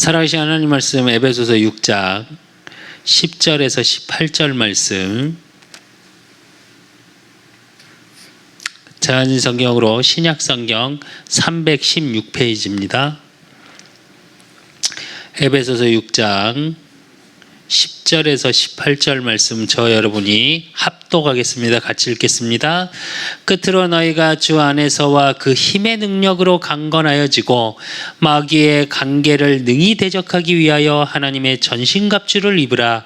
살아계신 하나님 말씀 에베소서 6장 10절에서 18절 말씀, 제한진 성경으로 신약 성경 316페이지입니다. 에베소서 6장 10절에서 18절 말씀 저 여러분이 합독하겠습니다. 같이 읽겠습니다. 끝으로 너희가 주 안에서와 그 힘의 능력으로 강건하여지고 마귀의 관계를 능히 대적하기 위하여 하나님의 전신갑주를 입으라.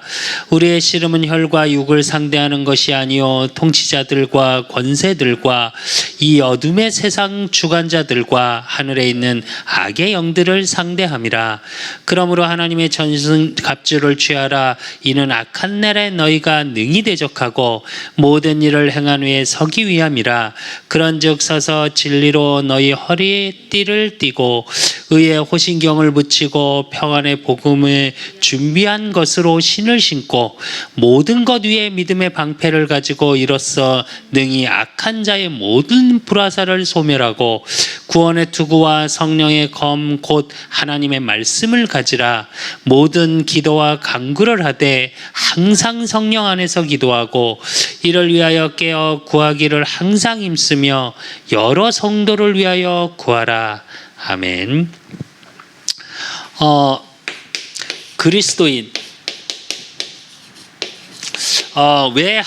우리의 씨름은 혈과 육을 상대하는 것이 아니요 통치자들과 권세들과 이 어둠의 세상 주관자들과 하늘에 있는 악의 영들을 상대함이라. 그러므로 하나님의 전신갑주를 취하라. 이는 악한 날에 너희가 능히 대적하고 모든 일을 행한 후에 서기 위함이라. 그런즉 서서 진리로 너희 허리띠를 띠고 의의 호신경을 붙이고 평안의 복음을 준비한 것으로 신을 신고 모든 것 위에 믿음의 방패를 가지고 이로써 능히 악한 자의 모든 불화살을 소멸하고 구원의 투구와 성령의 검 곧 하나님의 말씀을 가지라. 모든 기도와 간구를 하되 항상 성령 안에서 기도하고 이를 위하여 깨어 구하기를 항상 힘쓰며 여러 성도를 위하여 구하라. 아멘. 그리스도인, 왜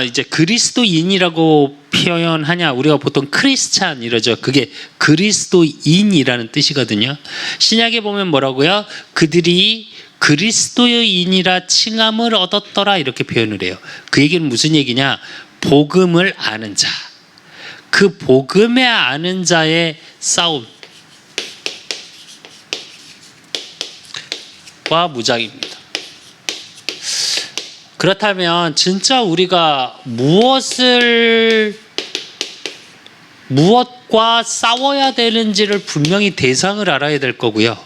이제 그리스도인이라고 표현하냐? 우리가 보통 크리스찬 이러죠. 그게 그리스도인이라는 뜻이거든요. 신약에 보면 뭐라고요? 그들이 그리스도인이라 칭함을 얻었더라 이렇게 표현을 해요. 그 얘기는 무슨 얘기냐? 복음을 아는 자, 그 복음에 아는 자의 싸움과 무장입니다. 그렇다면 진짜 우리가 무엇과 싸워야 되는지를 분명히 대상을 알아야 될 거고요.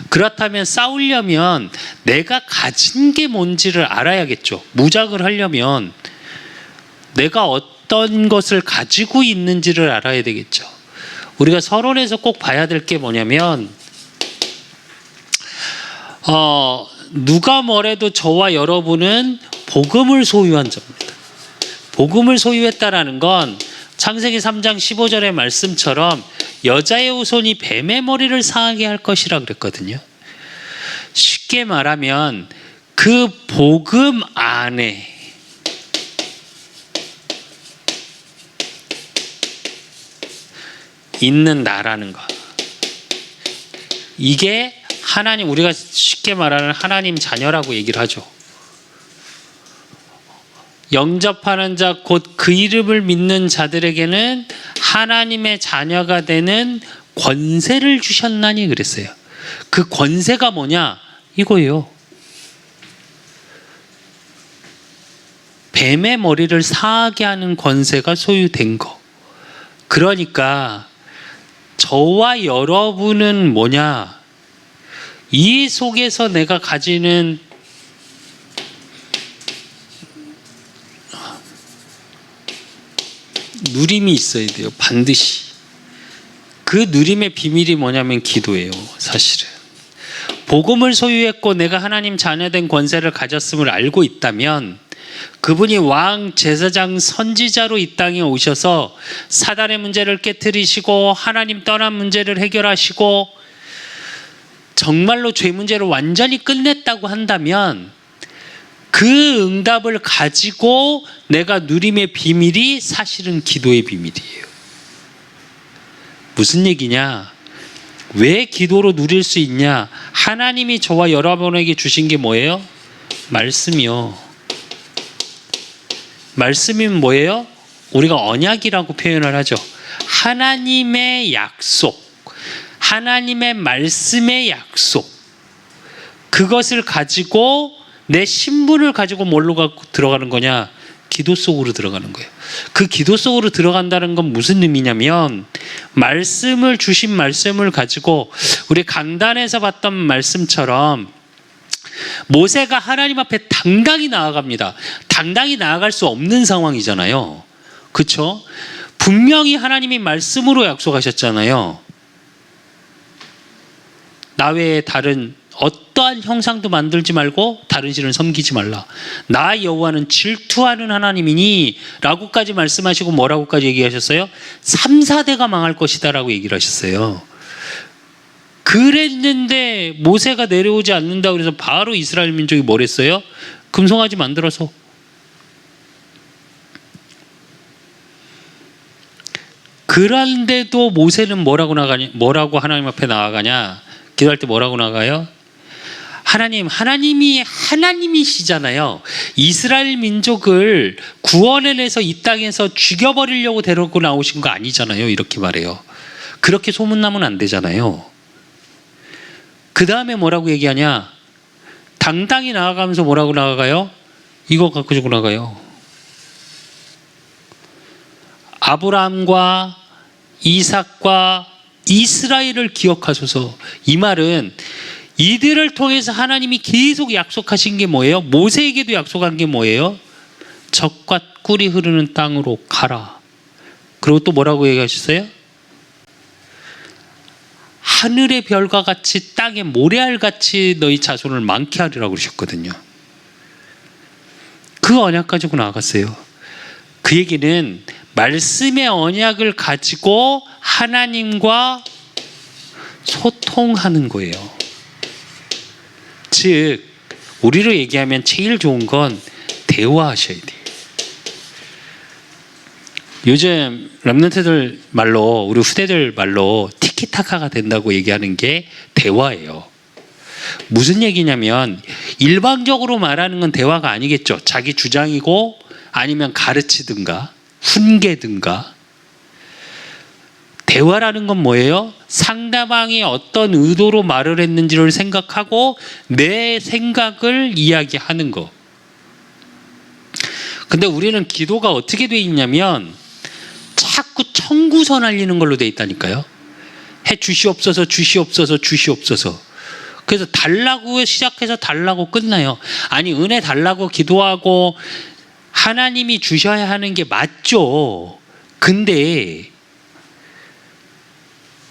그렇다면 싸우려면 내가 가진 게 뭔지를 알아야겠죠. 무장을 하려면 내가 어떤 것을 가지고 있는지를 알아야 되겠죠. 우리가 서론에서 꼭 봐야 될 게 뭐냐면 누가 뭐래도 저와 여러분은 복음을 소유한 자입니다. 복음을 소유했다라는 건 창세기 3장 15절의 말씀처럼 여자의 후손이 뱀의 머리를 상하게 할 것이라 그랬거든요. 쉽게 말하면 그 복음 안에 있는 나라는 것, 이게 하나님, 우리가 쉽게 말하는 하나님 자녀라고 얘기를 하죠. 영접하는 자 곧 그 이름을 믿는 자들에게는 하나님의 자녀가 되는 권세를 주셨나니 그랬어요. 그 권세가 뭐냐? 이거예요. 뱀의 머리를 상하게 하는 권세가 소유된 거. 그러니까 저와 여러분은 뭐냐? 이 속에서 내가 가지는 누림이 있어야 돼요. 반드시. 그 누림의 비밀이 뭐냐면 기도예요. 사실은 복음을 소유했고 내가 하나님 자녀된 권세를 가졌음을 알고 있다면 그분이 왕, 제사장, 선지자로 이 땅에 오셔서 사단의 문제를 깨트리시고 하나님 떠난 문제를 해결하시고 정말로 죄 문제를 완전히 끝냈다고 한다면 그 응답을 가지고 내가 누림의 비밀이 사실은 기도의 비밀이에요. 무슨 얘기냐? 왜 기도로 누릴 수 있냐? 하나님이 저와 여러분에게 주신 게 뭐예요? 말씀이요. 말씀이면 뭐예요? 우리가 언약이라고 표현을 하죠. 하나님의 약속, 하나님의 말씀의 약속, 그것을 가지고 내 신분을 가지고 뭘로 들어가는 거냐? 기도 속으로 들어가는 거예요. 그 기도 속으로 들어간다는 건 무슨 의미냐면 말씀을 주신 말씀을 가지고 우리 강단에서 봤던 말씀처럼 모세가 하나님 앞에 당당히 나아갑니다. 당당히 나아갈 수 없는 상황이잖아요. 그렇죠? 분명히 하나님이 말씀으로 약속하셨잖아요. 나 외에 다른 어떠한 형상도 만들지 말고 다른 신을 섬기지 말라. 나 여호와는 질투하는 하나님이니 라고까지 말씀하시고 뭐라고까지 얘기하셨어요? 3, 4대가 망할 것이다 라고 얘기를 하셨어요. 그랬는데 모세가 내려오지 않는다 그래서 바로 이스라엘 민족이 뭘 했어요? 금송아지 만들어서. 그런데도 모세는 뭐라고 하나님 앞에 나아가냐? 기도할 때 뭐라고 나가요? 하나님이 하나님이시잖아요. 이스라엘 민족을 구원해내서 이 땅에서 죽여버리려고 데리고 나오신 거 아니잖아요. 이렇게 말해요. 그렇게 소문나면 안 되잖아요. 그 다음에 뭐라고 얘기하냐? 당당히 나아가면서 뭐라고 나아가요? 이거 갖고 주고 나가요. 아브라함과 이삭과 이스라엘을 기억하소서. 이 말은 이들을 통해서 하나님이 계속 약속하신 게 뭐예요? 모세에게도 약속한 게 뭐예요? 젖과 꿀이 흐르는 땅으로 가라. 그리고 또 뭐라고 얘기하셨어요? 하늘의 별과 같이 땅의 모래알같이 너희 자손을 많게 하리라고 그러셨거든요. 그 언약 가지고 나아갔어요. 그 얘기는 말씀의 언약을 가지고 하나님과 소통하는 거예요. 즉 우리로 얘기하면 제일 좋은 건 대화하셔야 돼요. 요즘 랩런트들 말로, 우리 후대들 말로 티키타카가 된다고 얘기하는 게 대화예요. 무슨 얘기냐면 일방적으로 말하는 건 대화가 아니겠죠. 자기 주장이고 아니면 가르치든가 훈계든가. 대화라는 건 뭐예요? 상대방이 어떤 의도로 말을 했는지를 생각하고 내 생각을 이야기하는 거. 근데 우리는 기도가 어떻게 돼 있냐면 자꾸 청구서 날리는 걸로 돼 있다니까요. 해 주시옵소서, 주시옵소서, 주시옵소서. 그래서 달라고 시작해서 달라고 끝나요. 아니 은혜 달라고 기도하고 하나님이 주셔야 하는 게 맞죠. 근데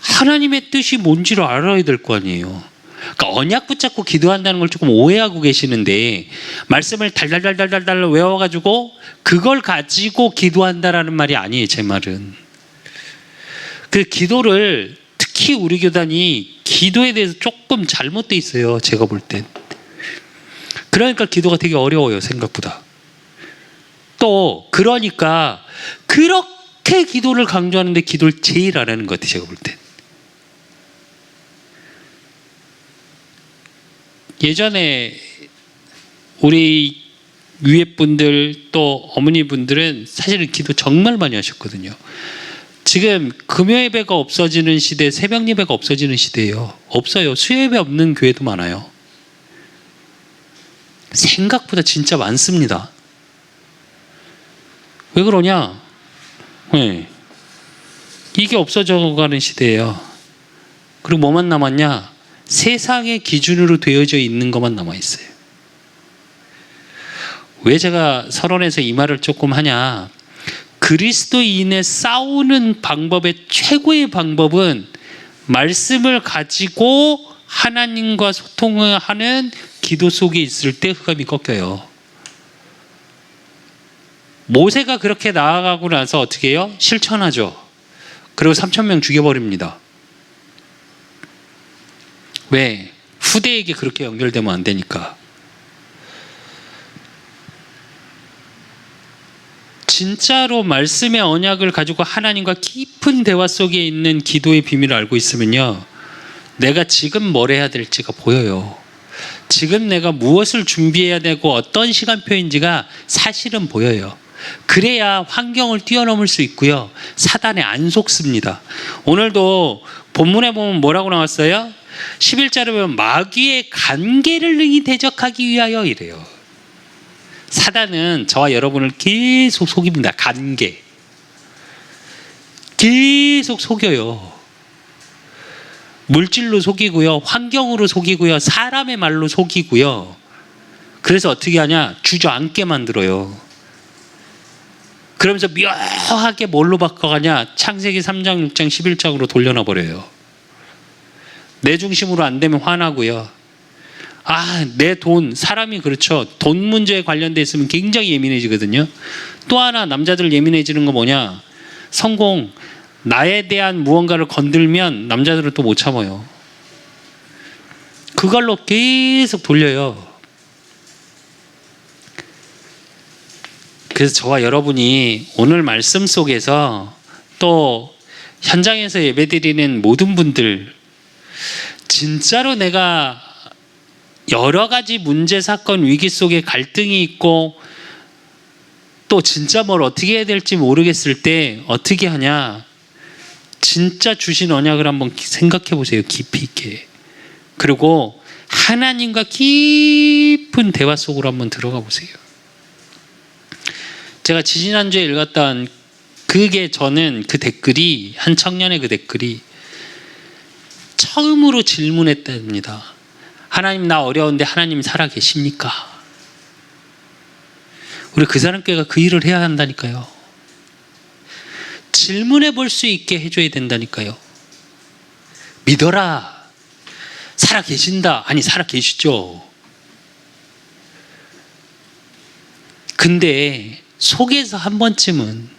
하나님의 뜻이 뭔지를 알아야 될 거 아니에요. 그러니까 언약 붙잡고 기도한다는 걸 조금 오해하고 계시는데 말씀을 달달달달달 외워가지고 그걸 가지고 기도한다라는 말이 아니에요. 제 말은. 그 기도를 특히 우리 교단이 기도에 대해서 조금 잘못돼 있어요. 제가 볼 땐. 그러니까 기도가 되게 어려워요. 생각보다. 또 그러니까 그렇게 기도를 강조하는데 기도를 제일 안 하는 것 같아요. 제가 볼 땐. 예전에 우리 위에 분들 또 어머니 분들은 사실은 기도 정말 많이 하셨거든요. 지금 금요 예배가 없어지는 시대, 새벽 예배가 없어지는 시대예요. 없어요. 수요 예배 없는 교회도 많아요. 생각보다 진짜 많습니다. 왜 그러냐? 네. 이게 없어져가는 시대예요. 그리고 뭐만 남았냐? 세상의 기준으로 되어져 있는 것만 남아있어요. 왜 제가 서론에서 이 말을 조금 하냐? 그리스도인의 싸우는 방법의 최고의 방법은 말씀을 가지고 하나님과 소통을 하는 기도 속에 있을 때 흑암이 꺾여요. 모세가 그렇게 나아가고 나서 어떻게 해요? 실천하죠. 그리고 3,000명 죽여버립니다. 왜? 후대에게 그렇게 연결되면 안 되니까. 진짜로 말씀의 언약을 가지고 하나님과 깊은 대화 속에 있는 기도의 비밀을 알고 있으면요, 내가 지금 뭘 해야 될지가 보여요. 지금 내가 무엇을 준비해야 되고 어떤 시간표인지가 사실은 보여요. 그래야 환경을 뛰어넘을 수 있고요, 사단에 안 속습니다. 오늘도 본문에 보면 뭐라고 나왔어요? 11절에 보면 마귀의 간계를 능히 대적하기 위하여 이래요. 사단은 저와 여러분을 계속 속입니다. 간계. 계속 속여요. 물질로 속이고요, 환경으로 속이고요, 사람의 말로 속이고요. 그래서 어떻게 하냐? 주저앉게 만들어요. 그러면서 묘하게 뭘로 바꿔가냐? 창세기 3장, 6장, 11장으로 돌려놔 버려요. 내 중심으로 안 되면 화나고요. 내 돈, 사람이 그렇죠. 돈 문제에 관련돼 있으면 굉장히 예민해지거든요. 또 하나 남자들 예민해지는 거 뭐냐? 성공, 나에 대한 무언가를 건들면 남자들은 또 못 참아요. 그걸로 계속 돌려요. 그래서 저와 여러분이 오늘 말씀 속에서 또 현장에서 예배드리는 모든 분들, 진짜로 내가 여러 가지 문제, 사건, 위기 속에 갈등이 있고 또 진짜 뭘 어떻게 해야 될지 모르겠을 때 어떻게 하냐? 진짜 주신 언약을 한번 생각해 보세요. 깊이 있게. 그리고 하나님과 깊은 대화 속으로 한번 들어가 보세요. 제가 지지난주에 읽었던 그게 저는 그 댓글이, 한 청년의 그 댓글이 처음으로 질문했답니다. 하나님, 나 어려운데 하나님 살아 계십니까? 우리 그 사람께가 그 일을 해야 한다니까요. 질문해 볼 수 있게 해줘야 된다니까요. 믿어라. 살아 계신다. 아니, 살아 계시죠. 근데 속에서 한 번쯤은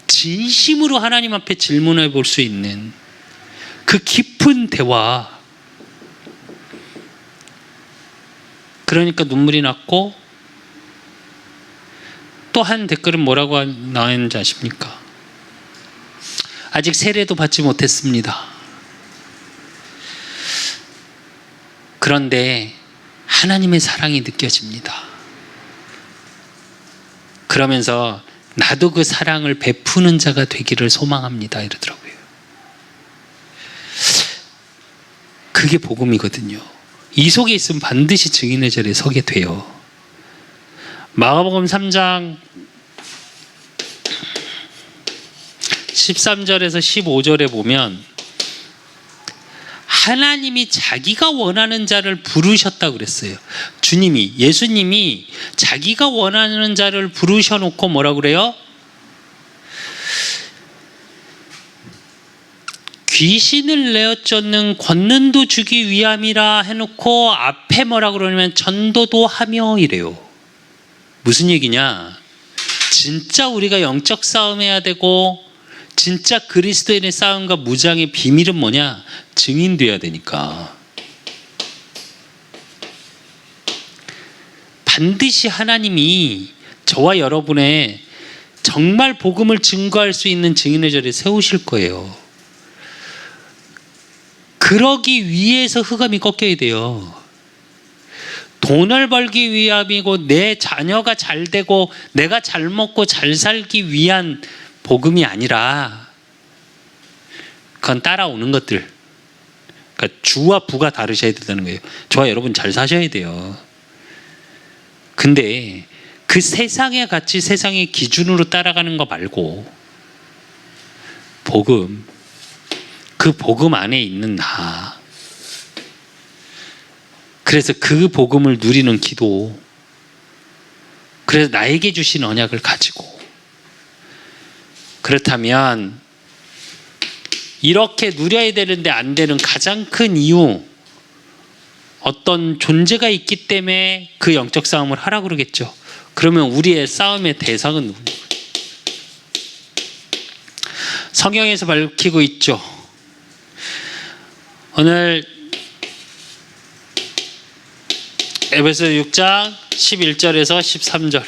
진심으로 하나님 앞에 질문해 볼 수 있는 그 깊은 대화. 그러니까 눈물이 났고, 또 한 댓글은 뭐라고 나왔는지 아십니까? 아직 세례도 받지 못했습니다. 그런데 하나님의 사랑이 느껴집니다. 그러면서 나도 그 사랑을 베푸는 자가 되기를 소망합니다. 이러더라고요. 그게 복음이거든요. 이 속에 있으면 반드시 증인의 자리에 서게 돼요. 마가복음 3장 13절에서 15절에 보면 하나님이 자기가 원하는 자를 부르셨다고 그랬어요. 주님이, 예수님이 자기가 원하는 자를 부르셔놓고 뭐라고 그래요? 귀신을 내어 쫓는 권능도 주기 위함이라 해놓고 앞에 뭐라고 그러냐면 전도도 하며 이래요. 무슨 얘기냐? 진짜 우리가 영적 싸움해야 되고 진짜 그리스도인의 싸움과 무장의 비밀은 뭐냐? 증인돼야 되니까. 반드시 하나님이 저와 여러분의 정말 복음을 증거할 수 있는 증인의 자리에 세우실 거예요. 그러기 위해서 흑암이 꺾여야 돼요. 돈을 벌기 위함이고 내 자녀가 잘 되고 내가 잘 먹고 잘 살기 위한 복음이 아니라 그건 따라오는 것들. 그러니까 주와 부가 다르셔야 된다는 거예요. 저와 여러분 잘 사셔야 돼요. 근데 그 세상의 가치, 세상의 기준으로 따라가는 거 말고 복음, 그 복음 안에 있는 나. 그래서 그 복음을 누리는 기도. 그래서 나에게 주신 언약을 가지고. 그렇다면 이렇게 누려야 되는데 안 되는 가장 큰 이유, 어떤 존재가 있기 때문에 그 영적 싸움을 하라고 그러겠죠. 그러면 우리의 싸움의 대상은 누구예요? 성경에서 밝히고 있죠. 오늘 에베소 6장 11절에서 13절.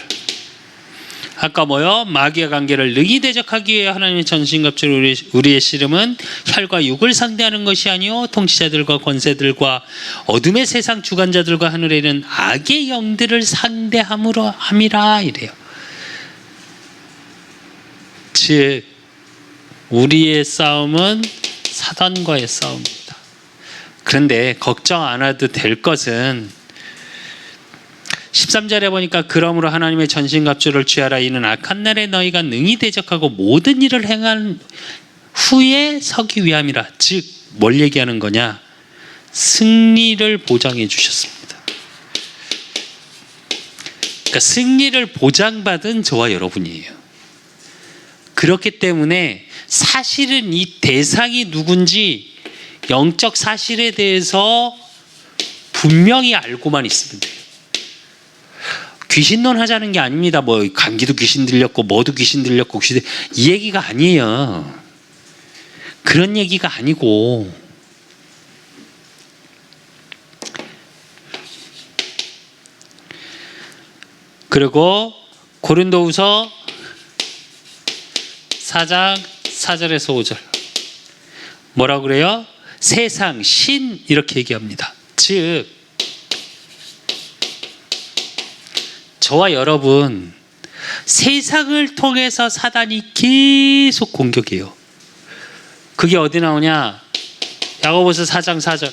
아까 뭐요? 마귀의 관계를 능히 대적하기 위해 하나님의 전신갑주로 우리의 씨름은 혈과 육을 상대하는 것이 아니요 통치자들과 권세들과 어둠의 세상 주관자들과 하늘에 있는 악의 영들을 상대함으로 함이라 이래요. 즉 우리의 싸움은 사단과의 싸움입니다. 그런데 걱정 안 해도 될 것은 13절에 보니까 그러므로 하나님의 전신갑주를 취하라. 이는 악한 날에 너희가 능히 대적하고 모든 일을 행한 후에 서기 위함이라. 즉 뭘 얘기하는 거냐? 승리를 보장해 주셨습니다. 그러니까 승리를 보장받은 저와 여러분이에요. 그렇기 때문에 사실은 이 대상이 누군지 영적 사실에 대해서 분명히 알고만 있으면 돼요. 귀신론 하자는 게 아닙니다. 뭐 감기도 귀신 들렸고 뭐도 귀신 들렸고 이 얘기가 아니에요. 그런 얘기가 아니고 그리고 고린도후서 4장 4절에서 5절 뭐라고 그래요? 세상, 신 이렇게 얘기합니다. 즉 저와 여러분 세상을 통해서 사단이 계속 공격해요. 그게 어디 나오냐? 야고보서 4장 4절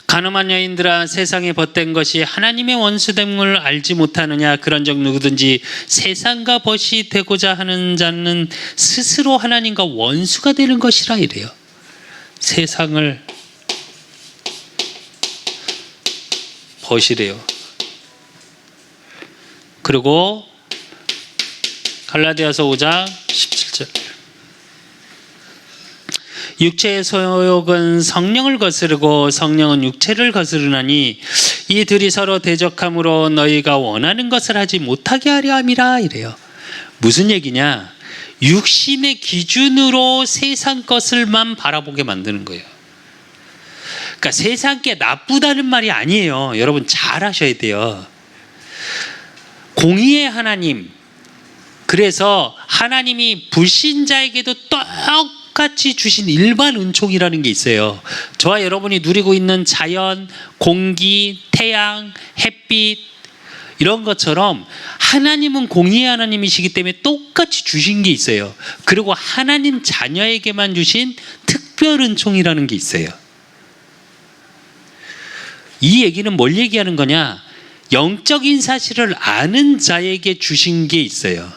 가늠한 여인들아 세상에 벗된 것이 하나님의 원수됨을 알지 못하느냐. 그런즉 누구든지 세상과 벗이 되고자 하는 자는 스스로 하나님과 원수가 되는 것이라 이래요. 세상을 벗이래요. 그리고 갈라디아서 5장 17절 육체의 소욕은 성령을 거스르고 성령은 육체를 거스르나니 이 둘이 서로 대적함으로 너희가 원하는 것을 하지 못하게 하려 함이라 이래요. 무슨 얘기냐? 육신의 기준으로 세상 것을만 바라보게 만드는 거예요. 그러니까 세상 게 나쁘다는 말이 아니에요. 여러분 잘 아셔야 돼요. 공의의 하나님, 그래서 하나님이 불신자에게도 똑같이 주신 일반 은총이라는 게 있어요. 저와 여러분이 누리고 있는 자연, 공기, 태양, 햇빛 이런 것처럼 하나님은 공의의 하나님이시기 때문에 똑같이 주신 게 있어요. 그리고 하나님 자녀에게만 주신 특별 은총이라는 게 있어요. 이 얘기는 뭘 얘기하는 거냐? 영적인 사실을 아는 자에게 주신 게 있어요.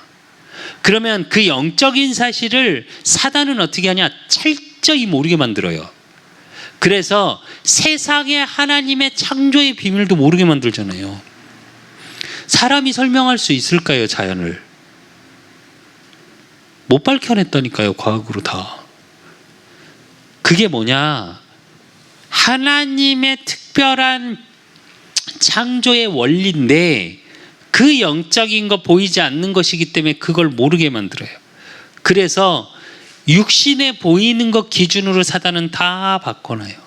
그러면 그 영적인 사실을 사단은 어떻게 하냐? 철저히 모르게 만들어요. 그래서 세상의 하나님의 창조의 비밀도 모르게 만들잖아요. 사람이 설명할 수 있을까요? 자연을 못 밝혀냈다니까요. 과학으로 다. 그게 뭐냐? 하나님의 특별한 창조의 원리인데 그 영적인 거 보이지 않는 것이기 때문에 그걸 모르게 만들어요. 그래서 육신에 보이는 것 기준으로 사단은 다 바꿔놔요.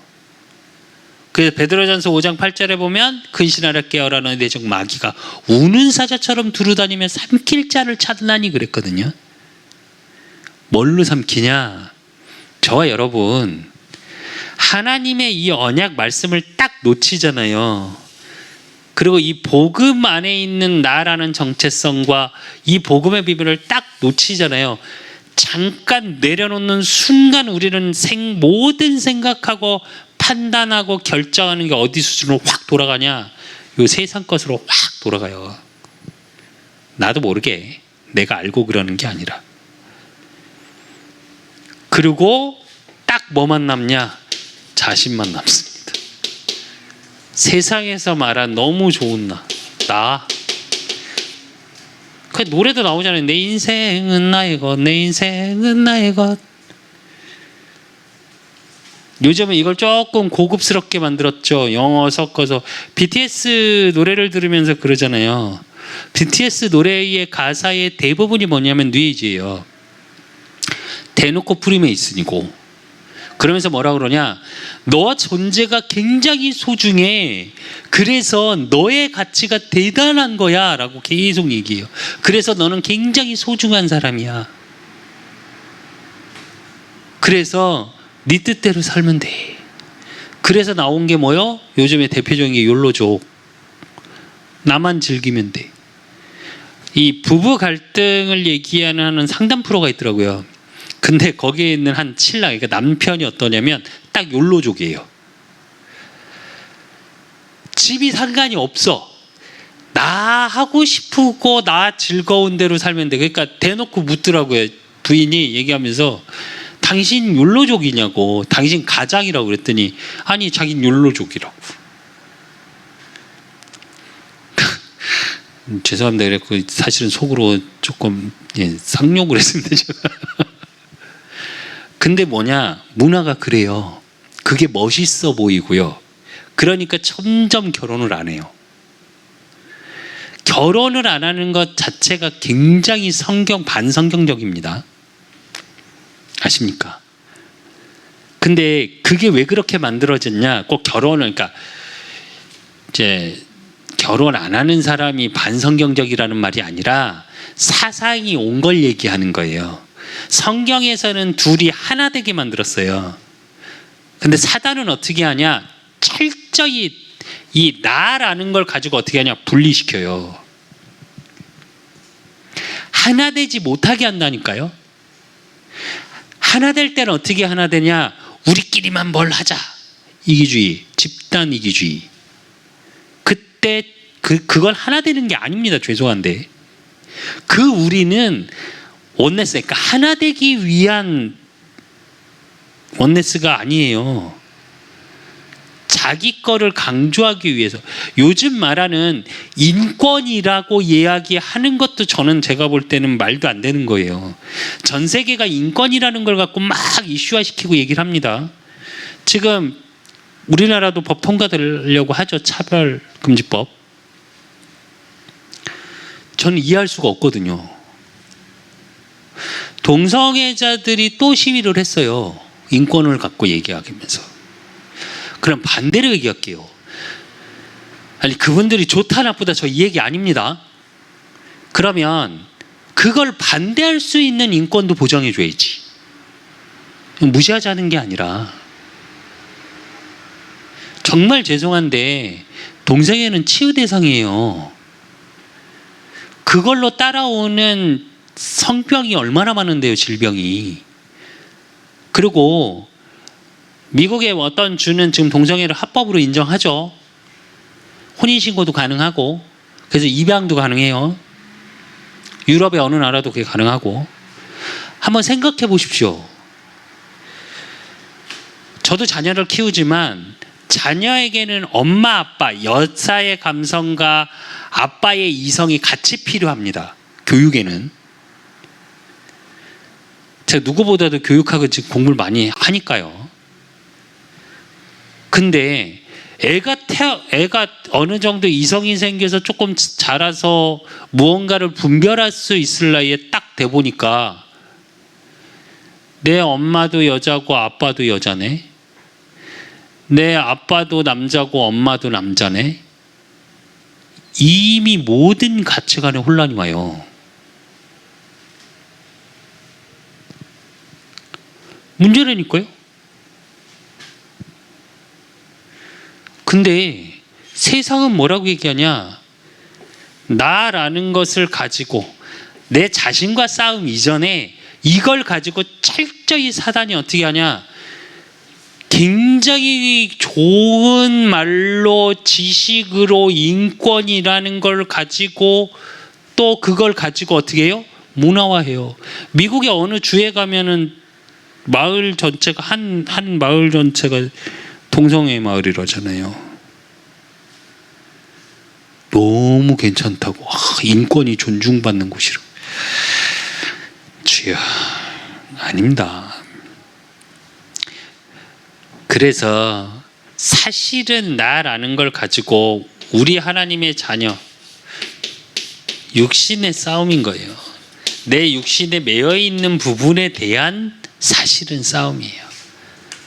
그래서 베드로전서 5장 8절에 보면 근신하라 깨어라 너희 내적 마귀가 우는 사자처럼 두루다니며 삼킬 자를 찾나니 그랬거든요. 뭘로 삼키냐? 저와 여러분 하나님의 이 언약 말씀을 딱 놓치잖아요. 그리고 이 복음 안에 있는 나라는 정체성과 이 복음의 비밀을 딱 놓치잖아요. 잠깐 내려놓는 순간 우리는 모든 생각하고 판단하고 결정하는 게 어디 수준으로 확 돌아가냐? 이 세상 것으로 확 돌아가요. 나도 모르게 내가 알고 그러는 게 아니라. 그리고 딱 뭐만 남냐? 자신만 남습니다. 세상에서 말한 너무 좋은 나. 그 노래도 나오잖아요. 내 인생은 나의 것, 내 인생은 나의 것. 요즘은 이걸 조금 고급스럽게 만들었죠. 영어 섞어서. BTS 노래를 들으면서 그러잖아요. BTS 노래의 가사의 대부분이 뭐냐면 뉘에이지예요. 대놓고 프리메이슨이고. 그러면서 뭐라 그러냐? 너 존재가 굉장히 소중해. 그래서 너의 가치가 대단한 거야 라고 계속 얘기해요. 그래서 너는 굉장히 소중한 사람이야. 그래서 네 뜻대로 살면 돼. 그래서 나온 게 뭐요? 요즘에 대표적인 게 욜로족. 나만 즐기면 돼. 이 부부 갈등을 얘기하는 상담 프로가 있더라고요. 근데 거기에 있는 한 신랑, 그러니까 남편이 어떠냐면 딱 욜로족이에요. 집이 상관이 없어. 나 하고 싶고 나 즐거운 대로 살면 돼. 그러니까 대놓고 묻더라고요. 부인이 얘기하면서 당신 욜로족이냐고. 당신 가장이라고 그랬더니 아니 자긴 욜로족이라고. 죄송합니다. 그랬고 사실은 속으로 조금 상욕을 했습니다. 제가. 근데 뭐냐? 문화가 그래요. 그게 멋있어 보이고요. 그러니까 점점 결혼을 안 해요. 결혼을 안 하는 것 자체가 굉장히 반성경적입니다. 아십니까? 근데 그게 왜 그렇게 만들어졌냐? 꼭 결혼을, 그러니까 이제 결혼 안 하는 사람이 반성경적이라는 말이 아니라 사상이 온 걸 얘기하는 거예요. 성경에서는 둘이 하나 되게 만들었어요. 근데 사단은 어떻게 하냐? 철저히 이 나라는 걸 가지고 어떻게 하냐? 분리시켜요. 하나 되지 못하게 한다니까요. 하나 될 때는 어떻게 하나 되냐? 우리끼리만 뭘 하자. 이기주의, 집단 이기주의. 그때 그걸 하나 되는 게 아닙니다. 죄송한데. 그 우리는 원네스, 그러니까 하나 되기 위한 원네스가 아니에요. 자기 거를 강조하기 위해서. 요즘 말하는 인권이라고 이야기하는 것도 저는 제가 볼 때는 말도 안 되는 거예요. 전 세계가 인권이라는 걸 갖고 막 이슈화시키고 얘기를 합니다. 지금 우리나라도 법 통과되려고 하죠. 차별금지법. 저는 이해할 수가 없거든요. 동성애자들이 또 시위를 했어요. 인권을 갖고 얘기하면서. 그럼 반대로 얘기할게요. 아니, 그분들이 좋다 나쁘다 저 이 얘기 아닙니다. 그러면 그걸 반대할 수 있는 인권도 보장해 줘야지. 무시하자는 게 아니라. 정말 죄송한데 동성애는 치유 대상이에요. 그걸로 따라오는 성병이 얼마나 많은데요, 질병이. 그리고 미국의 어떤 주는 지금 동성애를 합법으로 인정하죠. 혼인신고도 가능하고, 그래서 입양도 가능해요. 유럽의 어느 나라도 그게 가능하고. 한번 생각해 보십시오. 저도 자녀를 키우지만 자녀에게는 엄마, 아빠, 여자의 감성과 아빠의 이성이 같이 필요합니다. 교육에는. 제가 누구보다도 교육하고 지금 공부를 많이 하니까요. 근데 애가 어느 정도 이성이 생겨서 조금 자라서 무언가를 분별할 수 있을 나이에 딱 돼 보니까 내 엄마도 여자고 아빠도 여자네. 내 아빠도 남자고 엄마도 남자네. 이미 모든 가치관에 혼란이 와요. 문제라니까요. 근데 세상은 뭐라고 얘기하냐? 나라는 것을 가지고 내 자신과 싸움 이전에 이걸 가지고 철저히 사단이 어떻게 하냐? 굉장히 좋은 말로 지식으로 인권이라는 걸 가지고 또 그걸 가지고 어떻게 해요? 문화화해요. 미국의 어느 주에 가면은 마을 전체가 한 마을 전체가 동성애 마을이라잖아요. 너무 괜찮다고. 인권이 존중받는 곳이라고. 주여, 아닙니다. 그래서 사실은 나라는 걸 가지고 우리 하나님의 자녀, 육신의 싸움인 거예요. 내 육신에 매여 있는 부분에 대한 사실은 싸움이에요.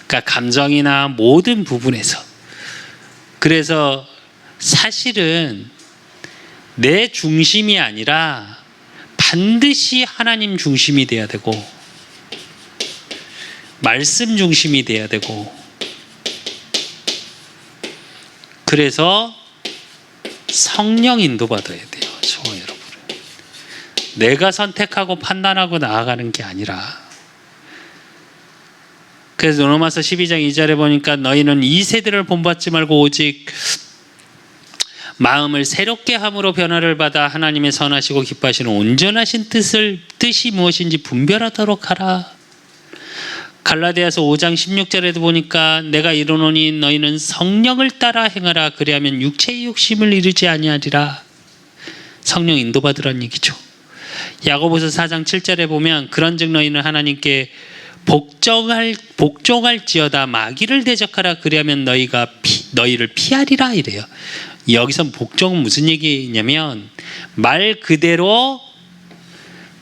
그러니까 감정이나 모든 부분에서. 그래서 사실은 내 중심이 아니라 반드시 하나님 중심이 돼야 되고, 말씀 중심이 돼야 되고, 그래서 성령 인도받아야 돼요. 저 여러분. 내가 선택하고 판단하고 나아가는 게 아니라. 그래서 로마서 12장 2절에 보니까 너희는 이 세대를 본받지 말고 오직 마음을 새롭게 함으로 변화를 받아 하나님의 선하시고 기뻐하시는 온전하신 뜻이 무엇인지 분별하도록 하라. 갈라디아서 5장 16절에도 보니까 내가 이르노니 너희는 성령을 따라 행하라. 그리하면 육체의 욕심을 이루지 아니하리라. 성령 인도받으란 얘기죠. 야고보서 4장 7절에 보면 그런즉 너희는 하나님께 복종할지어다 마귀를 대적하라 그리하면 너희를 피하리라 이래요. 여기서 복종은 무슨 얘기냐면 말 그대로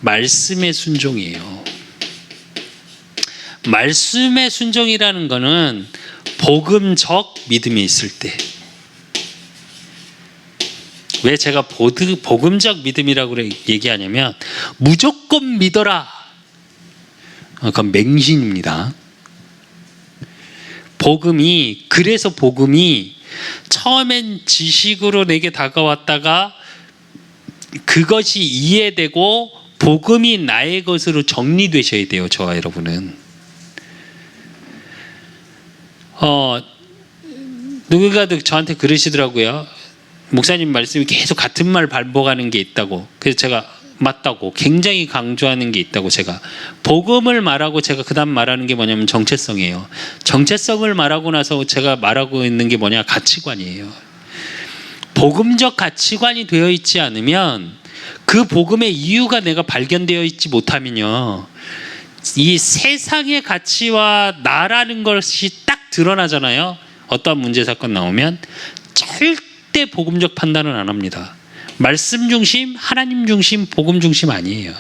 말씀의 순종이에요. 말씀의 순종이라는 거는 복음적 믿음이 있을 때. 왜 제가 복음적 믿음이라고 얘기하냐면 무조건 믿어라. 그건 맹신입니다. 그래서 복음이 처음엔 지식으로 내게 다가왔다가 그것이 이해되고 복음이 나의 것으로 정리되셔야 돼요. 저와 여러분은. 누군가도 저한테 그러시더라고요. 목사님 말씀이 계속 같은 말 반복하는 게 있다고. 그래서 제가 맞다고 굉장히 강조하는 게 있다고. 제가 복음을 말하고 제가 그 다음 말하는 게 뭐냐면 정체성이에요. 정체성을 말하고 나서 제가 말하고 있는 게 뭐냐, 가치관이에요. 복음적 가치관이 되어 있지 않으면 그 복음의 이유가 내가 발견되어 있지 못하면요, 이 세상의 가치와 나라는 것이 딱 드러나잖아요. 어떠한 문제 사건 나오면 절대 복음적 판단은 안 합니다. 말씀 중심, 하나님 중심, 복음 중심 아니에요.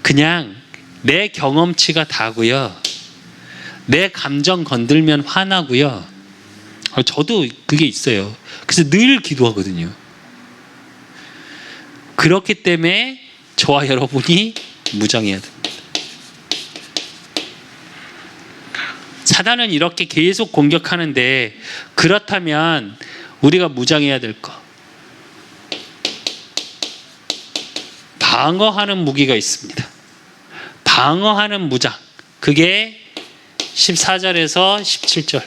그냥 내 경험치가 다고요. 내 감정 건들면 화나고요. 저도 그게 있어요. 그래서 늘 기도하거든요. 그렇기 때문에 저와 여러분이 무장해야 됩니다. 사단은 이렇게 계속 공격하는데, 그렇다면 우리가 무장해야 될 거, 방어하는 무기가 있습니다. 방어하는 무장. 그게 14절에서 17절.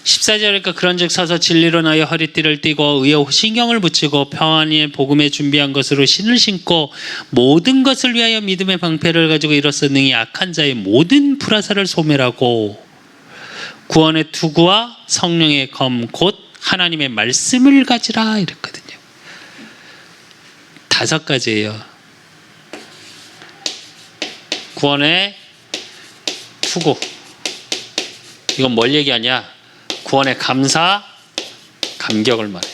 14절이니까 그런즉 서서 진리로 나의 허리띠를 띠고 의에 신경을 붙이고 평안의 복음에 준비한 것으로 신을 신고 모든 것을 위하여 믿음의 방패를 가지고 이로써 능히 악한 자의 모든 불화살을 소멸하고 구원의 투구와 성령의 검 곧 하나님의 말씀을 가지라 이랬거든요. 5가지예요. 구원의 투구. 이건 뭘 얘기하냐? 구원의 감사, 감격을 말해요.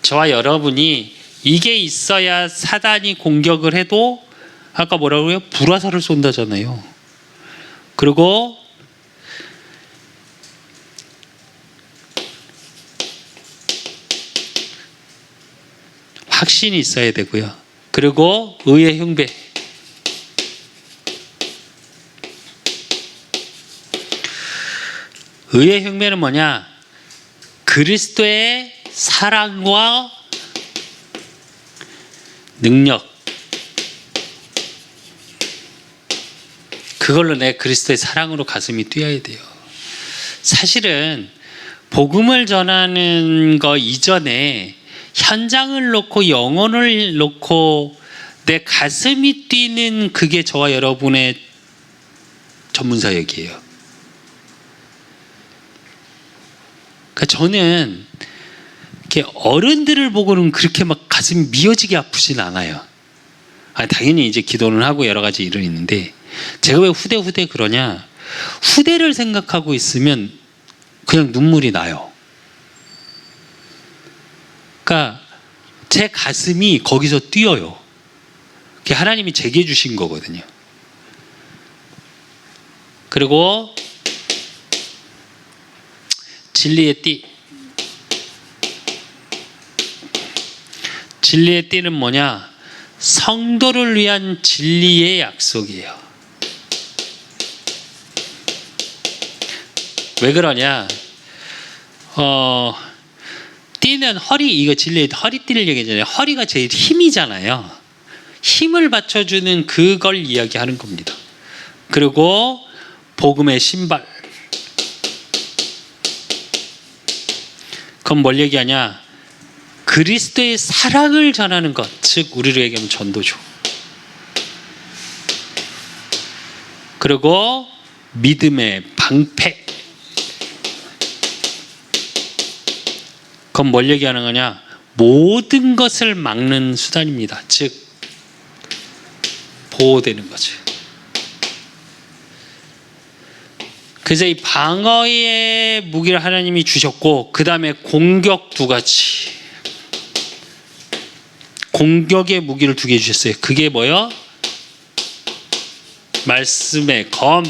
저와 여러분이 이게 있어야 사단이 공격을 해도 아까 뭐라고요? 불화살을 쏜다잖아요. 그리고 확신이 있어야 되고요. 그리고 의의 흉배. 의의 흉배는 뭐냐? 그리스도의 사랑과 능력. 그걸로 내 그리스도의 사랑으로 가슴이 뛰어야 돼요. 사실은 복음을 전하는 거 이전에 현장을 놓고 영혼을 놓고 내 가슴이 뛰는 그게 저와 여러분의 전문사역이에요. 그러니까 저는 이렇게 어른들을 보고는 그렇게 막 가슴이 미어지게 아프진 않아요. 당연히 이제 기도는 하고 여러 가지 일은 있는데, 제가 왜 후대 그러냐? 후대를 생각하고 있으면 그냥 눈물이 나요. 그러니까 제 가슴이 거기서 뛰어요. 그게 하나님이 제게 주신 거거든요. 그리고 진리의 띠. 진리의 띠는 뭐냐? 성도를 위한 진리의 약속이에요. 왜 그러냐? 띠는 이거 진리의 허리띠를 얘기하잖아요. 허리가 제일 힘이잖아요. 힘을 받쳐주는 그걸 이야기하는 겁니다. 그리고 복음의 신발. 그건 뭘 얘기하냐? 그리스도의 사랑을 전하는 것, 즉 우리로 얘기하면 전도죠. 그리고 믿음의 방패. 그건 뭘 얘기하는 거냐? 모든 것을 막는 수단입니다. 즉 보호되는 거죠. 그래서 이 방어의 무기를 하나님이 주셨고, 그 다음에 공격 두 가지, 공격의 무기를 두 개 주셨어요. 그게 뭐요? 말씀의 검,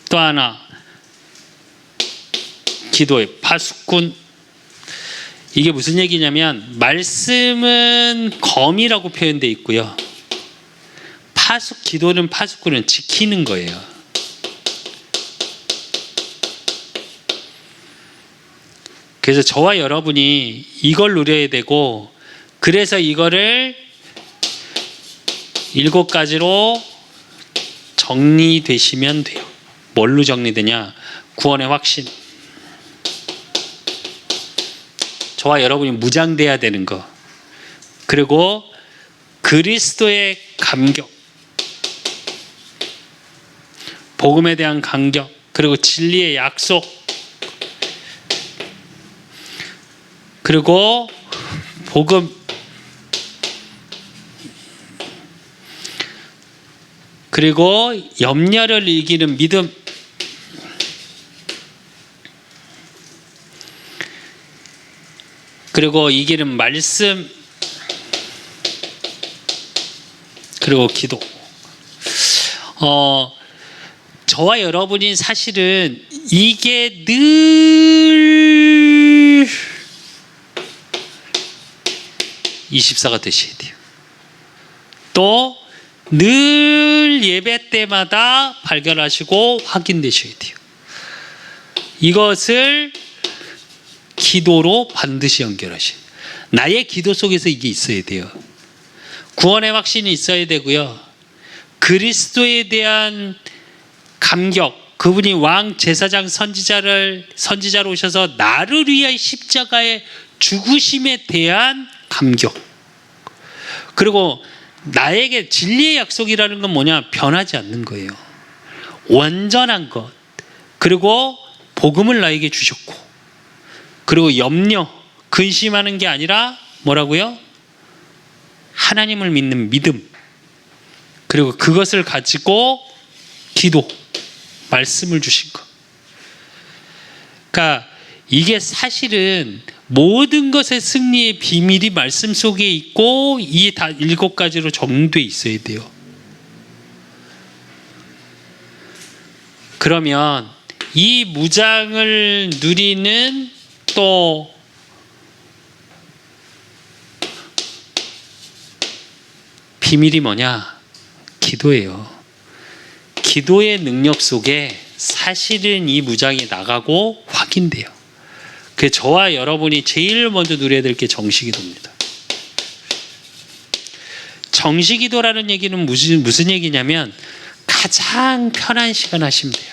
또 하나 기도의 파수꾼. 이게 무슨 얘기냐면, 말씀은 검이라고 표현되어 있고요, 기도는 파수꾼은 지키는 거예요. 그래서 저와 여러분이 이걸 누려야 되고, 그래서 이거를 7가지로 정리되시면 돼요. 뭘로 정리되냐? 구원의 확신. 저와 여러분이 무장돼야 되는 거. 그리고 그리스도의 감격, 복음에 대한 감격, 그리고 진리의 약속, 그리고 복음, 그리고 염려를 이기는 믿음, 그리고 이기는 말씀, 그리고 기도. 저와 여러분이 사실은 이게 늘 24가 되셔야 돼요. 또 늘 예배 때마다 발견하시고 확인되셔야 돼요. 이것을 기도로 반드시 연결하셔야 돼요. 나의 기도 속에서 이게 있어야 돼요. 구원의 확신이 있어야 되고요, 그리스도에 대한 감격, 그분이 왕, 제사장, 선지자로 오셔서 나를 위하여 십자가의 죽으심에 대한 감격, 그리고 나에게 진리의 약속이라는 건 뭐냐? 변하지 않는 거예요. 완전한 것. 그리고 복음을 나에게 주셨고, 그리고 염려, 근심하는 게 아니라 뭐라고요? 하나님을 믿는 믿음, 그리고 그것을 가지고 기도, 말씀을 주신 것. 그러니까 이게 사실은 모든 것의 승리의 비밀이 말씀 속에 있고, 이 다 7가지로 정리되어 있어야 돼요. 그러면 이 무장을 누리는 또 비밀이 뭐냐? 기도예요. 기도의 능력 속에 사실은 이 무장이 나가고 확인돼요. 그 저와 여러분이 제일 먼저 누려야 될 게 정시기도입니다. 정시기도라는 얘기는 무슨 얘기냐면, 가장 편한 시간 하시면 돼요.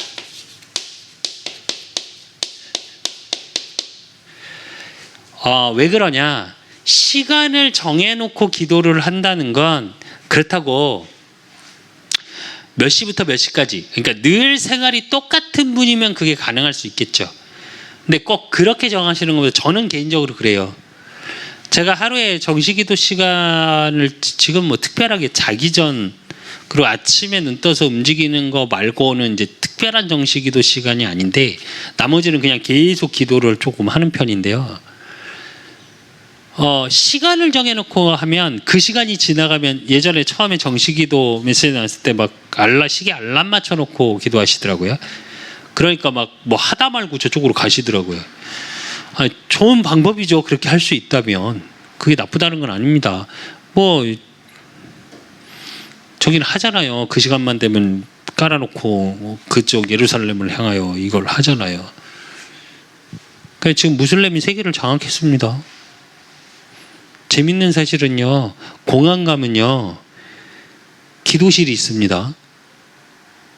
왜 그러냐? 시간을 정해놓고 기도를 한다는 건, 그렇다고 몇 시부터 몇 시까지, 그러니까 늘 생활이 똑같은 분이면 그게 가능할 수 있겠죠. 근데 꼭 그렇게 정하시는 것보다, 저는 개인적으로 그래요. 제가 하루에 정시기도 시간을 지금 뭐 특별하게 자기 전, 그리고 아침에 눈 떠서 움직이는 거 말고는 이제 특별한 정시기도 시간이 아닌데, 나머지는 그냥 계속 기도를 조금 하는 편인데요. 시간을 정해놓고 하면, 그 시간이 지나가면, 예전에 처음에 정시기도 메시지 나왔을 때 막 시계 알람 맞춰놓고 기도하시더라고요. 그러니까 막 뭐 하다 말고 저쪽으로 가시더라고요. 좋은 방법이죠. 그렇게 할 수 있다면. 그게 나쁘다는 건 아닙니다. 뭐 저기는 하잖아요. 그 시간만 되면 깔아놓고 그쪽 예루살렘을 향하여 이걸 하잖아요. 그러니까 지금 무슬림이 세계를 장악했습니다. 재밌는 사실은요, 공항 가면요 기도실이 있습니다.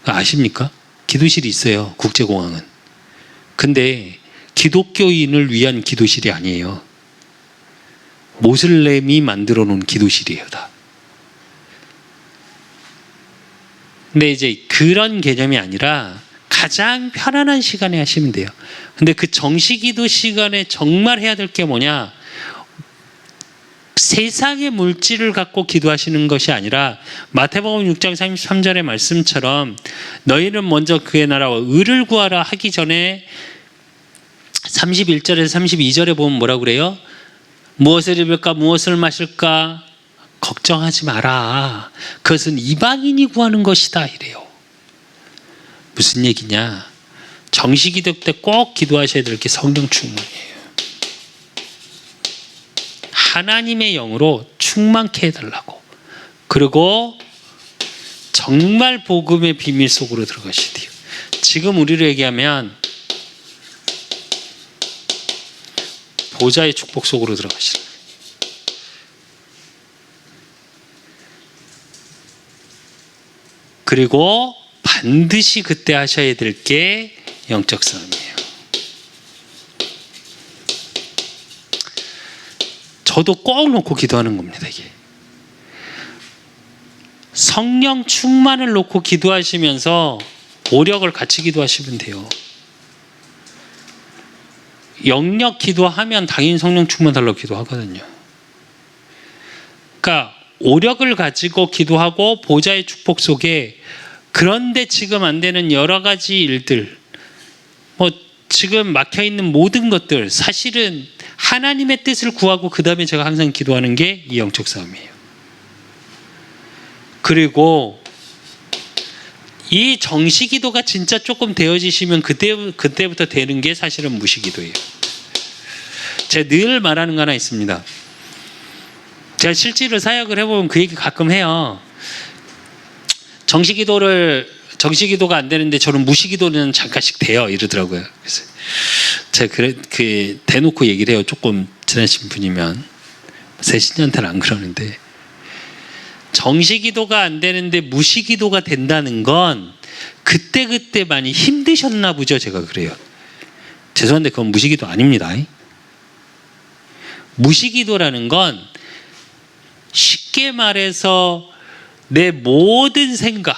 아십니까? 기도실이 있어요, 국제공항은. 근데 기독교인을 위한 기도실이 아니에요. 모슬렘이 만들어 놓은 기도실이에요, 다. 근데 이제 그런 개념이 아니라 가장 편안한 시간에 하시면 돼요. 근데 그 정시기도 시간에 정말 해야 될 게 뭐냐? 세상의 물질을 갖고 기도하시는 것이 아니라 마태복음 6장 33절의 말씀처럼 너희는 먼저 그의 나라와 의를 구하라 하기 전에 31절에서 32절에 보면 뭐라고 그래요? 무엇을 입을까 무엇을 마실까 걱정하지 마라. 그것은 이방인이 구하는 것이다 이래요. 무슨 얘기냐? 정시기도 때 꼭 기도하셔야 될 게 성령 충만이에요. 하나님의 영으로 충만케 해달라고. 그리고 정말 복음의 비밀 속으로 들어가셔야 돼요. 지금 우리로 얘기하면 보좌의 축복 속으로 들어가시는 거예요. 그리고 반드시 그때 하셔야 될 게 영적 싸움이에요. 저도 꼭 놓고 기도하는 겁니다. 이게 성령 충만을 놓고 기도하시면서 오력을 같이 기도하시면 돼요. 영력 기도하면 당연히 성령 충만 달라고 기도하거든요. 그러니까 오력을 가지고 기도하고 보좌의 축복 속에 그런데 지금 안 되는 여러 가지 일들, 지금 막혀 있는 모든 것들 사실은 하나님의 뜻을 구하고 그 다음에 제가 항상 기도하는 게 이 영적 싸움이에요. 그리고 이 정시기도가 진짜 조금 되어지시면 그때부터 되는 게 사실은 무시기도예요. 제가 늘 말하는 거 하나 있습니다. 제가 실제로 사역을 해보면 그 얘기 가끔 해요. 정시기도가 안 되는데 저는 무시기도는 잠깐씩 돼요 이러더라고요. 그래서 제가 대놓고 얘기를 해요. 조금 지나신 분이면 제 신년태는 안 그러는데 정시기도가 안 되는데 무시기도가 된다는 건 그때 많이 힘드셨나 보죠. 제가 그래요. 죄송한데 그건 무시기도 아닙니다. 무시기도라는 건 쉽게 말해서 내 모든 생각,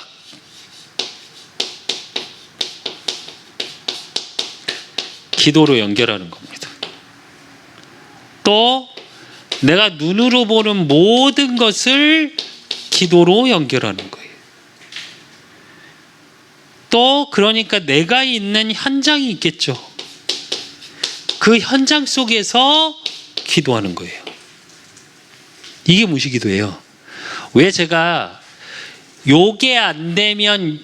기도로 연결하는 겁니다. 또 내가 눈으로 보는 모든 것을 기도로 연결하는 거예요. 또 그러니까 내가 있는 현장이 있겠죠. 그 현장 속에서 기도하는 거예요. 이게 무시기도예요. 왜 제가 요게 안 되면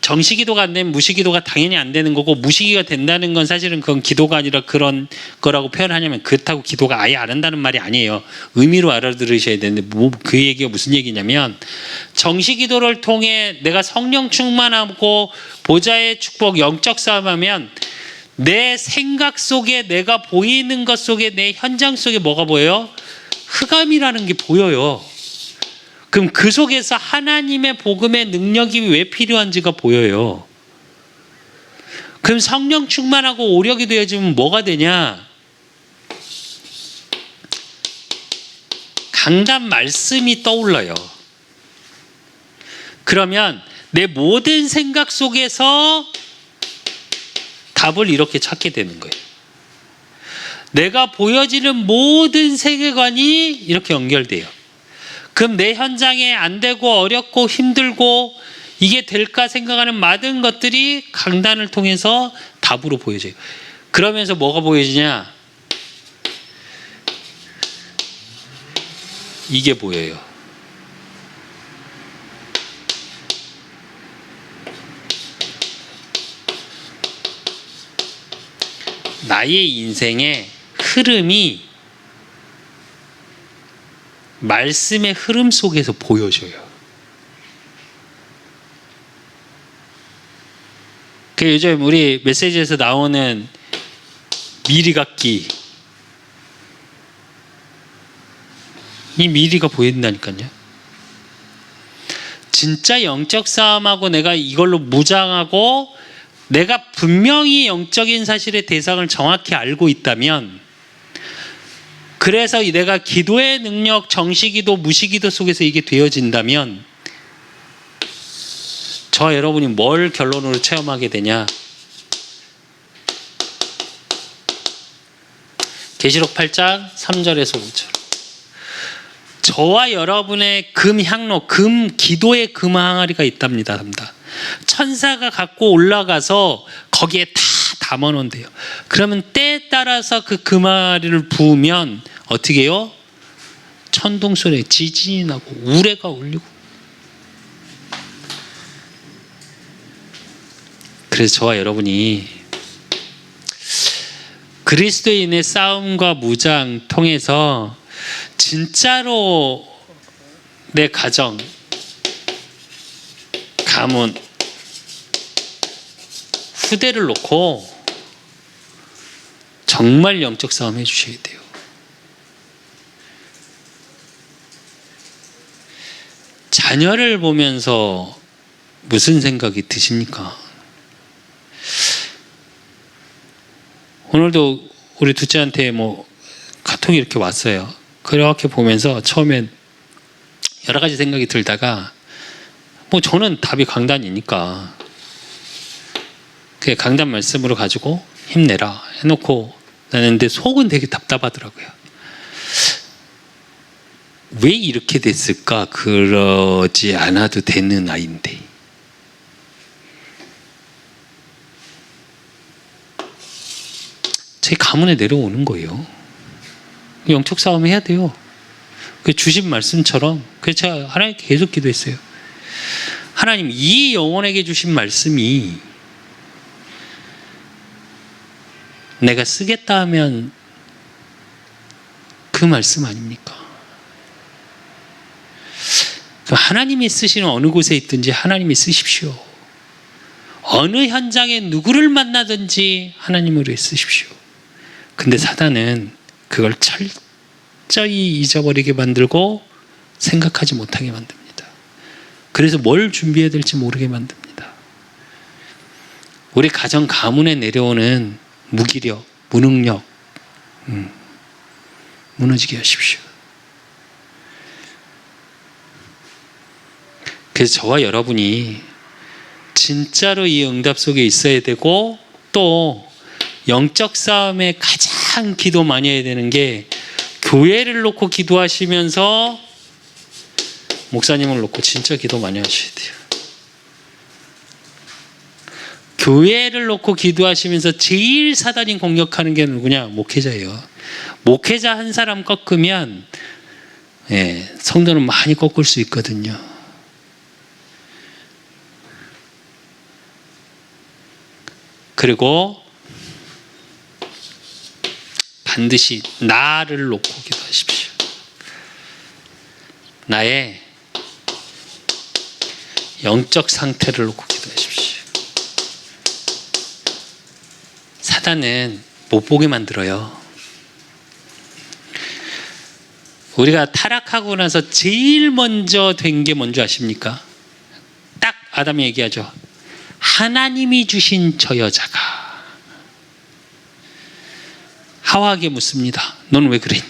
정시기도가 안 되면 무시기도가 당연히 안 되는 거고 무시기가 된다는 건 사실은 그건 기도가 아니라 그런 거라고 표현하냐면 그렇다고 기도가 아예 안 한다는 말이 아니에요. 의미로 알아들으셔야 되는데 그 얘기가 무슨 얘기냐면 정시기도를 통해 내가 성령 충만하고 보좌의 축복 영적 싸움하면 내 생각 속에 내가 보이는 것 속에 내 현장 속에 뭐가 보여요? 흑암이라는 게 보여요. 그럼 그 속에서 하나님의 복음의 능력이 왜 필요한지가 보여요. 그럼 성령 충만하고 오력이 되어지면 뭐가 되냐? 강단 말씀이 떠올라요. 그러면 내 모든 생각 속에서 답을 이렇게 찾게 되는 거예요. 내가 보여지는 모든 세계관이 이렇게 연결돼요. 그럼 내 현장에 안 되고 어렵고 힘들고 이게 될까 생각하는 모든 것들이 강단을 통해서 답으로 보여져요. 그러면서 뭐가 보여지냐? 이게 보여요. 나의 인생의 흐름이 말씀의 흐름 속에서 보여져요. 그 요즘 우리 메시지에서 나오는 미리각기, 이 미리가 보인다니까요. 진짜 영적 싸움하고 내가 이걸로 무장하고 내가 분명히 영적인 사실의 대상을 정확히 알고 있다면, 그래서 내가 기도의 능력, 정시기도, 무시기도 속에서 이게 되어진다면 저와 여러분이 뭘 결론으로 체험하게 되냐? 계시록 8장 3절에서 5절. 저와 여러분의 금 향로, 금 기도의 금 항아리가 있답니다. 천사가 갖고 올라가서 거기에 다 담아놓은대요. 그러면 때에 따라서 그 금 항아리를 부으면 어떻게 해요? 천둥 소리에 지진이 나고 우레가 울리고. 그래서 저와 여러분이 그리스도인의 싸움과 무장 통해서 진짜로 내 가정, 가문, 후대를 놓고 정말 영적 싸움 해주셔야 돼요. 자녀를 보면서 무슨 생각이 드십니까? 오늘도 우리 둘째한테 카톡이 이렇게 왔어요. 그렇게 보면서 처음엔 여러 가지 생각이 들다가 저는 답이 강단이니까 그 강단 말씀으로 가지고 힘내라 해놓고 나는데 속은 되게 답답하더라고요. 왜 이렇게 됐을까? 그러지 않아도 되는 아이인데. 제 가문에 내려오는 거예요. 영적 싸움 해야 돼요. 그 주신 말씀처럼. 그래서 제가 하나님께 계속 기도했어요. 하나님, 이 영혼에게 주신 말씀이 내가 쓰겠다 하면 그 말씀 아닙니까? 하나님이 쓰시는 어느 곳에 있든지 하나님이 쓰십시오. 어느 현장에 누구를 만나든지 하나님으로 쓰십시오. 근데 사단은 그걸 철저히 잊어버리게 만들고 생각하지 못하게 만듭니다. 그래서 뭘 준비해야 될지 모르게 만듭니다. 우리 가정 가문에 내려오는 무기력, 무능력 무너지게 하십시오. 그래서 저와 여러분이 진짜로 이 응답 속에 있어야 되고, 또 영적 싸움에 가장 기도 많이 해야 되는 게 교회를 놓고 기도하시면서 목사님을 놓고 진짜 기도 많이 하셔야 돼요. 교회를 놓고 기도하시면서 제일 사단이 공격하는 게 누구냐? 목회자예요. 목회자 한 사람 꺾으면 성도는 많이 꺾을 수 있거든요. 그리고 반드시 나를 놓고 기도하십시오. 나의 영적 상태를 놓고 기도하십시오. 사단은 못 보게 만들어요. 우리가 타락하고 나서 제일 먼저 된 게 뭔지 아십니까? 딱 아담이 얘기하죠. 하나님이 주신 저 여자가. 하와에게 묻습니다. 넌 왜 그랬니?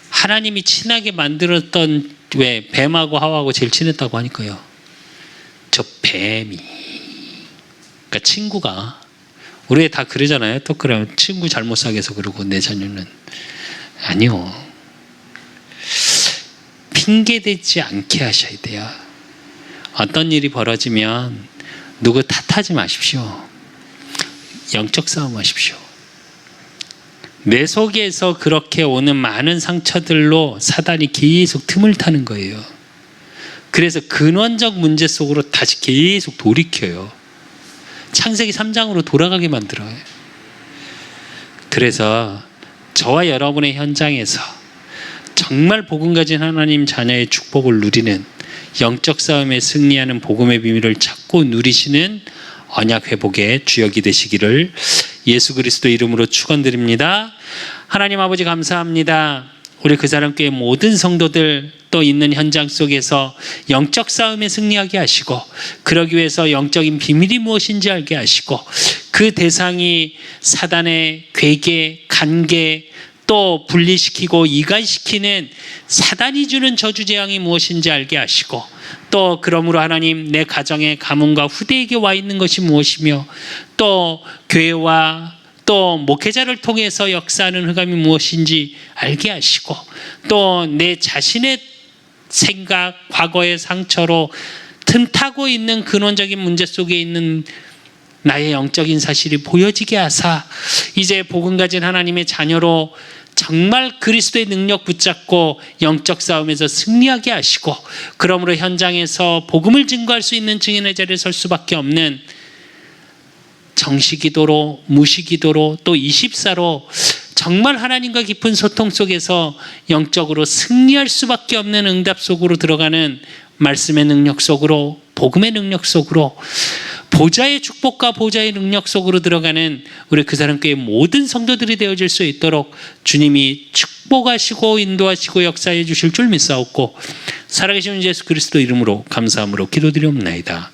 하나님이 친하게 만들었던, 왜 뱀하고 하와하고 제일 친했다고 하니까요. 저 뱀이, 그러니까 친구가, 우리 다 그러잖아요. 또 그러면 친구 잘못 사귀어서 그러고 내 자녀는. 아니요. 핑계대지 않게 하셔야 돼요. 어떤 일이 벌어지면 누구 탓하지 마십시오. 영적 싸움 하십시오. 내 속에서 그렇게 오는 많은 상처들로 사단이 계속 틈을 타는 거예요. 그래서 근원적 문제 속으로 다시 계속 돌이켜요. 창세기 3장으로 돌아가게 만들어요. 그래서 저와 여러분의 현장에서 정말 복음 가진 하나님 자녀의 축복을 누리는, 영적 싸움에 승리하는 복음의 비밀을 찾고 누리시는 언약 회복의 주역이 되시기를 예수 그리스도 이름으로 축원드립니다. 하나님 아버지 감사합니다. 우리 그 사람 교회 모든 성도들 또 있는 현장 속에서 영적 싸움에 승리하게 하시고, 그러기 위해서 영적인 비밀이 무엇인지 알게 하시고, 그 대상이 사단의 괴계, 간계, 또 분리시키고 이간시키는 사단이 주는 저주재앙이 무엇인지 알게 하시고, 또 그러므로 하나님 내 가정의 가문과 후대에게 와 있는 것이 무엇이며, 또 교회와 또 목회자를 통해서 역사하는 흑암이 무엇인지 알게 하시고, 또 내 자신의 생각, 과거의 상처로 틈타고 있는 근원적인 문제 속에 있는 나의 영적인 사실이 보여지게 하사, 이제 복음 가진 하나님의 자녀로 정말 그리스도의 능력 붙잡고 영적 싸움에서 승리하게 하시고, 그러므로 현장에서 복음을 증거할 수 있는 증인의 자리에 설 수밖에 없는 정시기도로, 무시기도로, 또 24로 정말 하나님과 깊은 소통 속에서 영적으로 승리할 수밖에 없는 응답 속으로 들어가는 말씀의 능력 속으로, 복음의 능력 속으로, 보좌의 축복과 보좌의 능력 속으로 들어가는 우리 그 사람 교회 모든 성도들이 되어질 수 있도록 주님이 축복하시고 인도하시고 역사해 주실 줄 믿사옵고, 살아계신 예수 그리스도 이름으로 감사함으로 기도드리옵나이다.